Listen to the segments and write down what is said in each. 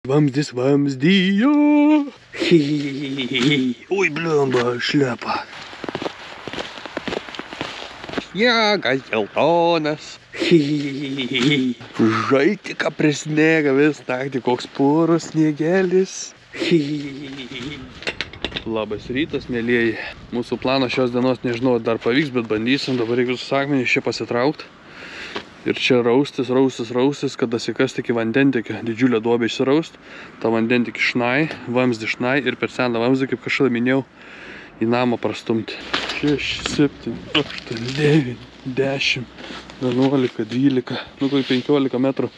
Vamzdis vamzdyjo. Ui, bliamba, šlepa. Sniegas geltonas. Žaltika prie sniegą vis naktį, koks puros sniegelis. Labas rytas, mėlieji. Mūsų planas šios dienos nežinau, dar pavyks, bet bandysim. Dabar reikia visus akmenys čia pasitraukti. Ir čia raustis, kad dasikasti iki vandentikio. Didžiulę duobę išsiraust. Ta vandentikį šnai, vamzdį šnai ir per seną vamzdį, kaip kažkada minėjau, į namą prastumti. 6, 7, 8, 9, 10, 11, 12, nu kai 15 metrų.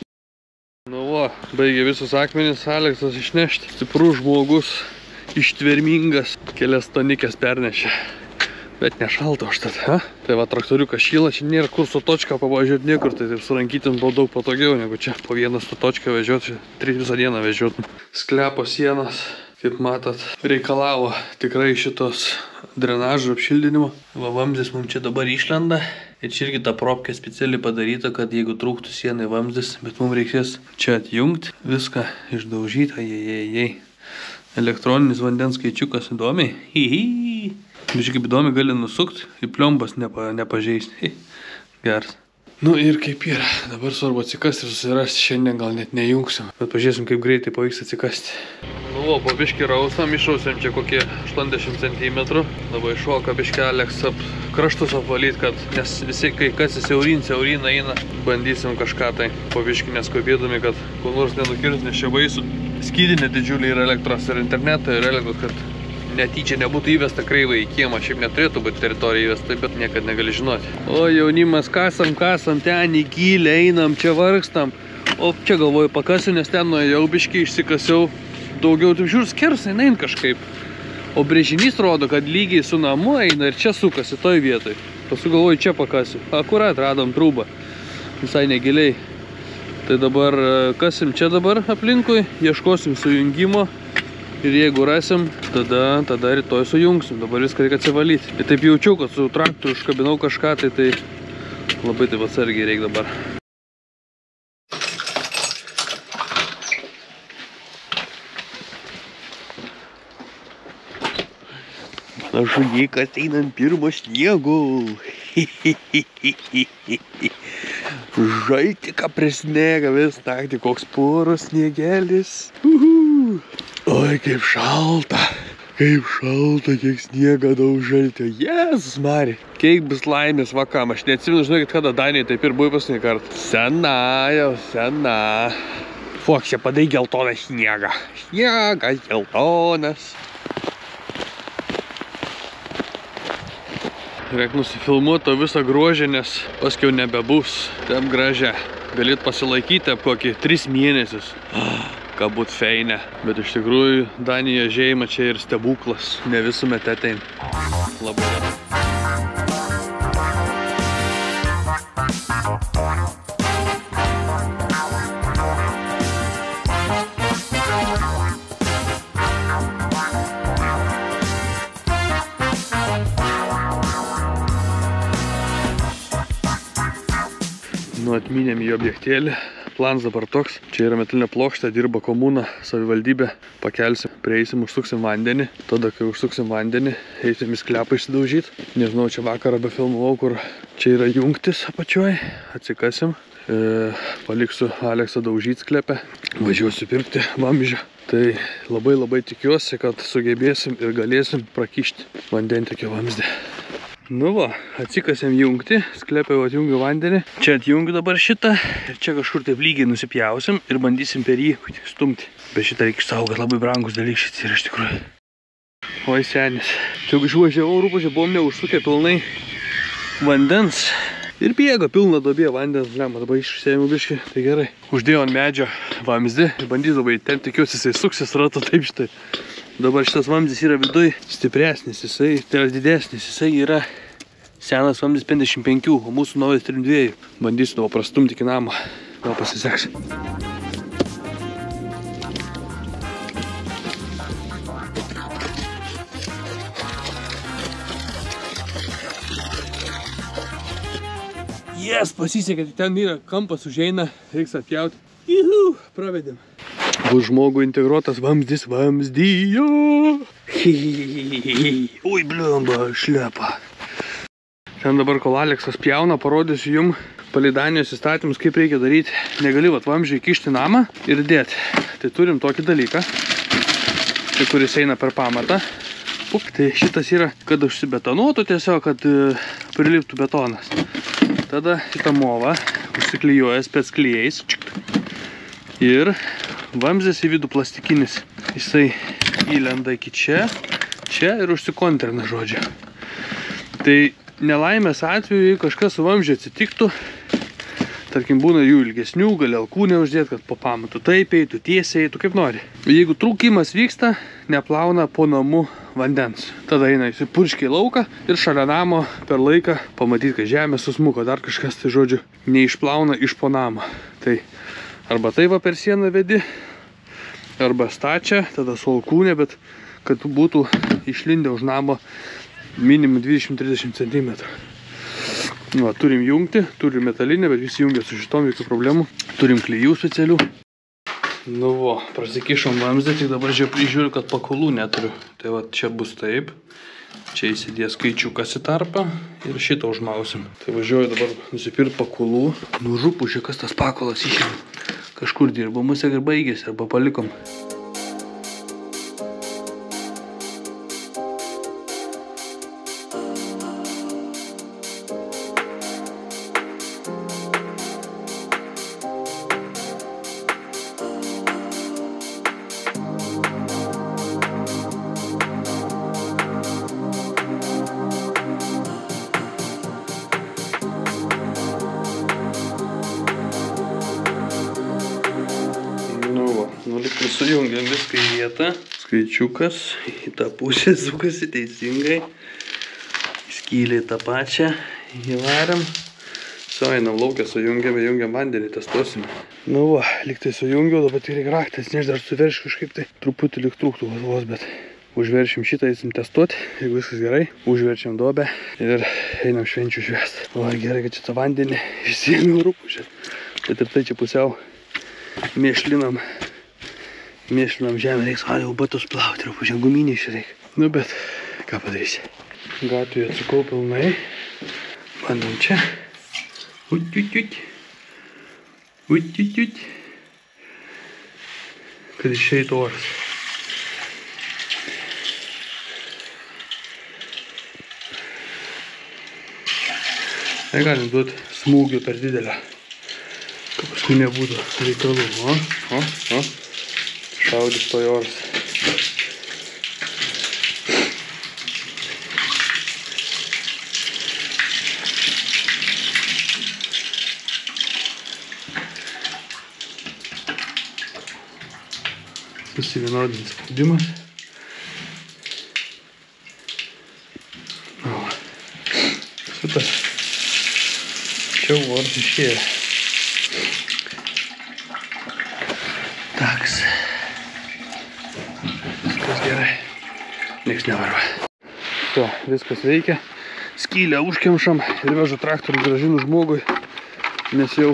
Nu va, baigė visus akmenis Aleksas išnešti. Stiprus žmogus, ištvermingas, kelias tonikės pernešė. Bet nešalta užtat, ha? Tai va, traktoriukas šyla, čia nėra kur su točką pavažiuoti niekur, tai taip surankytin buvo daug patogiau, negu čia po vieną su točką vežiuoti, visą dieną vežiuotum. Sklepo sienas, kaip matot, reikalavo tikrai šitos drenažo apšildinimo. Va, vamzdis mums čia dabar išlenda. Ir čia irgi ta propkė specialiai padaryta, kad jeigu trūktų sienai vamzdis, bet mums reikės čia atjungti, viską išdaužyti, Elektroninis vandens skaičiukas įdomiai. Žiūrėk, kaip įdomiai gali nusukti, į pliombas nepažeisti. Geras. Nu ir kaip yra. Dabar svarbu atsikasti ir susirasti. Šiandien gal net nejungsim. Bet pažiūrėsim, kaip greitai pavyks atsikasti. Nu, o po biškį rausam, išrausim čia kokie 80 cm. Dabar iššoka biškį Aleks kraštus apvalyti, kad nes visi, kai kasi siaurin eina, bandysim kažką tai po biškį neskubėdami, kad kur nors nenukirti, nes čia baisu. Skydinė didžiulė yra elektros ir interneto ir elektros, kad netyčia nebūtų įvesta kreivai į kiemą. Šiaip neturėtų būti teritorija įvesta, bet niekad negali žinoti. O jaunimas, kasam, ten į gylę einam, čia vargstam. O čia galvoju pakasiu, nes ten nuėjau biškį, išsikasiau daugiau, taip žiūrės, skersai eina kažkaip. O brėžinys rodo, kad lygiai su namu eina ir čia sukasi toj vietoj. Paskui galvoju, čia pakasiu. Akurat radom trūbą. Visai negiliai. Tai dabar kasim čia dabar aplinkui, ieškosim sujungimo. Ir jeigu rasim, tada rytoj sujungsim. Dabar viską reikia atsivalyti. Ir taip jaučiau, kad su traktoriu užkabinau kažką, tai labai taip atsargiai reikia dabar. Panašu, niekas einant pirmo sniego. Žaltika prie sniegą vis naktį, koks puros sniegelis. Oi, kaip šalta, kiek sniega daug žaltio. Jėzus Marija. Kiek bus laimės vakam. Aš neatsimenu, žinokit, kada Danijai taip ir buvai paskutinį kartą. Sena. Fuok, čia padai geltoną sniegą. Sniegas geltonas. Reik nusifilmuoti visą grožį, nes paskiau nebebus. Taip gražia. Galit pasilaikyti kokį 3 mėnesius. Ką būt feine. Bet iš tikrųjų Danija žeima čia ir stebuklas. Ne visuomet atein. Labai gerai. Nu, atminėm į objektėlį. Planas dabar toks. Čia yra metalinė plokštė, dirba komuna, savivaldybė. Pakelsim, prieisim, užsuksim vandenį. Tada, kai užsuksim vandenį, eisim į sklepą išsidaužyti. Nežinau, čia vakarą befilmavau, kur čia yra jungtis apačioj. Atsikasim. Paliksiu Aleksą daužyti sklepę. Važiuosiu pirkti vamzdžio. Tai labai tikiuosi, kad sugebėsim ir galėsim prakišti vandentikio vamzdį. Nu va, atsikasėm jungti, sklepę jau atjungiu vandenį. Čia atjungiu dabar šitą ir čia kažkur taip lygiai nusipjausim ir bandysim per jį stumti. Bet šitą reikia išsaugoti, labai brangus dalykščiai yra iš tikrųjų. Oi senis. Čia išvažiavau rūpačią, buvom neužsukę pilnai vandens. Ir bėga pilna dobė vandens, dabar išsėmiau biškį, tai gerai. Uždėjau ant medžio vamzdį ir bandydavau ten, tikiuosi jisai suksis ratu taip štai. Dabar šitas vamzdis yra viduj stipresnis, jisai tai yra didesnis, jisai yra senas vamzdis 55, o mūsų naujas 32. Bandysiu prastumti iki namo, gal pasiseks. Yes, pasisekė, ten yra kampas užeina, reiks atpjauti. Juhu, pravedėm. Bus žmogų integruotas vamzdis vamzdyje. Ui, bliamba, šlepa. Ten dabar, kol Aleksas pjauna, parodysiu jum palidanijos įstatymus, kaip reikia daryti. Negali vamzdžiai kišti namą ir dėti. Tai turim tokį dalyką, kuris eina per pamatą. Tai šitas yra, kad užsibetonuotų tiesiog, kad priliptų betonas. Tada šitą movą užsiklijuoja spec klijais. Ir vamzdis į vidų plastikinis. Jisai įlenda iki čia ir užsikontrina, žodžiu. Tai nelaimės atveju, jei kažkas su vamzdžiu atsitiktų, tarkim, būna jų ilgesnių, gali alkūnę uždėti, kad po pamatu taip eitų, tiesiai eitų, kaip nori. Jeigu trūkimas vyksta, neplauna po namų vandens. Tada eina įsipurškiai lauką ir šalia namo per laiką pamatyti, kad žemė susmuko, dar kažkas, tai žodžiu, neišplauna iš po namą. Tai arba tai va per sieną vedi, arba stačia, tada su alkūnė, bet kad būtų išlindę už namo minimum 20-30 cm. Va, turim jungti, turim metalinę, bet visi jungia su šitom, jokių problemų. Turim klijų specialių. Nu vo, prasikišom vamzdį, tik dabar žiūriu, kad pakulų neturiu. Tai va, čia bus taip. Čia įsidės skaičiukas į tarpą ir šitą užmausim. Tai važiuoju dabar nusipirkti pakulų. Nu župuši, kas tas pakulas išėmė. Kažkur dirbo, musė ir baigėsi, arba palikom. Sujungiam viską į vietą. Skaičiukas į tą pusę sukasi teisingai. Skylė į tą pačią. Įvarėm. Einam laukę, jungiam vandenį, testuosim. Nu va, liktai sujungiau, dabar tik reikia raktas, nes dar suveršiu kažkaip tai truputį lyg trūktų vos, bet užveršim šitą, eisim testuoti, jeigu viskas gerai. Užverčiam duobę ir einam švenčių švęst. O gerai, kad šitą vandenį išsiėmiau rūpušę. Bet ir tai čia pusiau mėšlinam žemę, reiks jau batus plauti, rūpušę guminį išreik. Nu bet, ką padarysi. Gatvėje atsukau pilnai. Bandom čia. Ut. Kad išeitų oras. Negalim duoti smūgių per didelę, kad paskui nebūtų reikalų. O. Šaudys toj oras. Susivienodinis spaudimas. Super. Čia oras išėjo. Taks. Gerai, nieks nevarva. To, viskas veikia. Skylę užkemšam ir vežu traktorių grąžinu žmogui, nes jau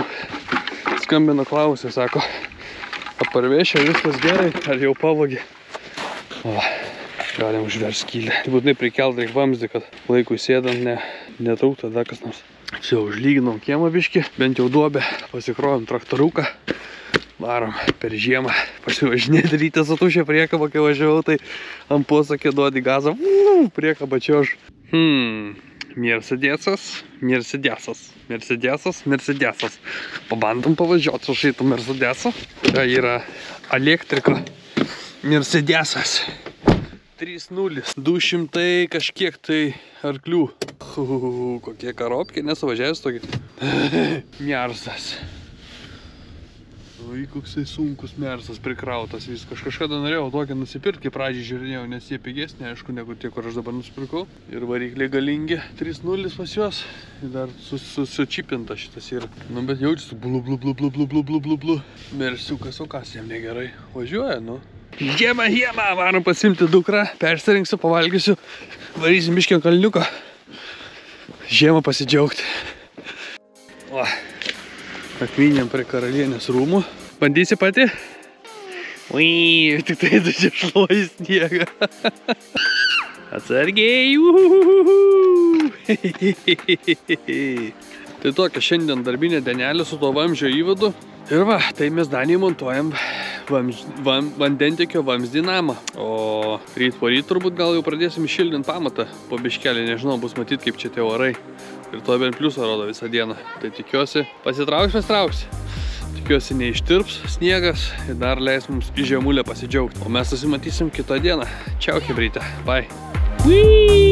skambino klausė, sako, parvešia, viskas gerai, ar jau pavogė. O, galim užversti skylę. Būtinai prikelt reik vamzdį, kad laikui sėdant netrūktų tada kas nors. Čia užlyginom kiemą biškį, bent jau duobę, pasikrovėm traktoriuką. Varom per žiemą pasivažinėti rytę satušę priekabą, kai važiavau, tai ant posakė duodi gazą, priekabą čia aš. Mercedesas. Pabandom pavažiuoti su šitų Mercedesu. Tai yra elektrika Mercedesas. 3.0, 200 kažkiek tai arklių. Kokie karobkiai, nesuvažiavęs tokį. Mersas. Oi, koksai sunkus Mersas prikrautas viskas. Kažkada norėjau tokį nusipirkti, kai pradžiai žiūrinėjau, nes jie pigesnė, aišku, negu tie, kur aš dabar nusipirkau. Ir varikliai galingi, 3.0 pas juos. Ir dar sučipinta šitas yra. Nu, bet jaučiasi blu. Mersiukas, o kas jam negerai? Važiuoja, nu. Žiemą, varom pasimti dukrą, persirinksiu, pavalgysiu, varysim biškį kalniuką. Žiemą pasidžiaugti. O. Atmynėm prie karalienės rūmų. Bandysi pati? Ui, tik tai tu čia šluoji sniegą. Atsargiai. Tai tokia šiandien darbinė dienelė su to vamzdžio įvadu. Ir va, tai mes Danijai montuojam vandentekio vamzdį namą. O ryt po ryt turbūt gal jau pradėsim šildinti pamatą. Po biškelį, nežinau, bus matyti kaip čia tie orai. Ir to bent pliusą rodo visą dieną. Tai tikiuosi, pasitrauks. Tikiuosi neištirps sniegas ir dar leis mums į žemulę pasidžiaugti. O mes susimatysim kitą dieną. Čiau, chebryte. Bye. Whee!